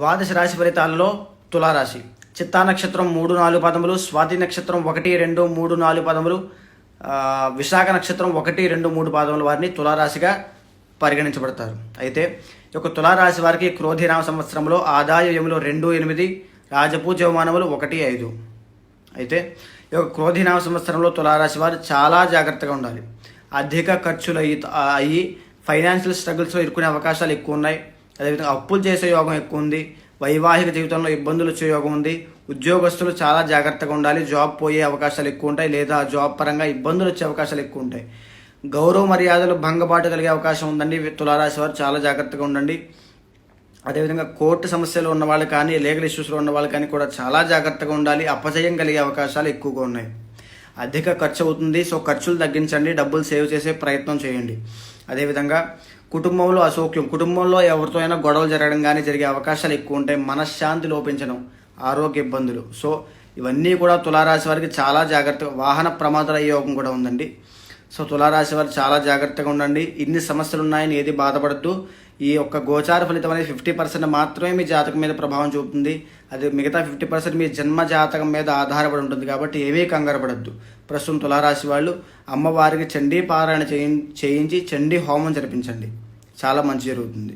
ద్వాదశ రాశి ఫలితాల్లో తులారాశి చిత్తా నక్షత్రం 3, 4 పదములు, స్వాతి నక్షత్రం 1, 2, 3, 4 పదములు, విశాఖ నక్షత్రం 1, 2, 3 పాదముల వారిని తులారాశిగా పరిగణించబడతారు. అయితే ఈ యొక్క తులారాశి వారికి క్రోధినామ సంవత్సరంలో ఆదాయ వ్యయములు 2, 8, రాజపూజ అవమానములు 1, 5. అయితే ఈ యొక్క క్రోధినామ సంవత్సరంలో తులారాశి వారు చాలా జాగ్రత్తగా ఉండాలి. అధిక ఖర్చులు అయ్యి ఫైనాన్షియల్ స్ట్రగుల్స్లో ఇరుక్కునే అవకాశాలు ఎక్కువ ఉన్నాయి. అదేవిధంగా అప్పులు చేసే యోగం ఎక్కువ ఉంది. వైవాహిక జీవితంలో ఇబ్బందులు వచ్చే యోగం ఉంది. ఉద్యోగస్తులు చాలా జాగ్రత్తగా ఉండాలి. జాబ్ పోయే అవకాశాలు ఎక్కువ ఉంటాయి, లేదా జాబ్ పరంగా ఇబ్బందులు వచ్చే అవకాశాలు ఎక్కువ ఉంటాయి. గౌరవ మర్యాదలు భంగపాటు కలిగే అవకాశం ఉందండి. తులారాశి వారు చాలా జాగ్రత్తగా ఉండండి. అదేవిధంగా కోర్టు సమస్యలు ఉన్న వాళ్ళు కానీ, లీగల్ ఇష్యూస్లో ఉన్న వాళ్ళు కానీ కూడా చాలా జాగ్రత్తగా ఉండాలి. అపజయం కలిగే అవకాశాలు ఎక్కువగా ఉన్నాయి. అధిక ఖర్చు అవుతుంది. సో ఖర్చులు తగ్గించండి, డబ్బులు సేవ్ చేసే ప్రయత్నం చేయండి. అదేవిధంగా కుటుంబంలో అసౌఖ్యం, కుటుంబంలో ఎవరితో అయినా గొడవలు జరగడం కానీ జరిగే అవకాశాలు ఎక్కువ ఉంటాయి. మనశ్శాంతి లోపించడం, ఆరోగ్య ఇబ్బందులు. సో ఇవన్నీ కూడా తులారాశి వారికి చాలా జాగ్రత్తగా, వాహన ప్రమాదాల యోగం కూడా ఉందండి. సో తులారాశి వారు చాలా జాగ్రత్తగా ఉండండి. ఇన్ని సమస్యలు ఉన్నాయని ఏది బాధపడద్దు. ఈ యొక్క గోచార ఫలితం అనేది 50% మాత్రమే మీ జాతకం మీద ప్రభావం చూపుతుంది. అది మిగతా 50% మీ జన్మ జాతకం మీద ఆధారపడి ఉంటుంది. కాబట్టి ఏమీ కంగారు పడద్దు. ప్రస్తుతం తులారాశి వాళ్ళు అమ్మవారికి చండీ పారాయణ చేయించి చండీ హోమం జరిపించండి. చాలా మంచి జరుగుతుంది.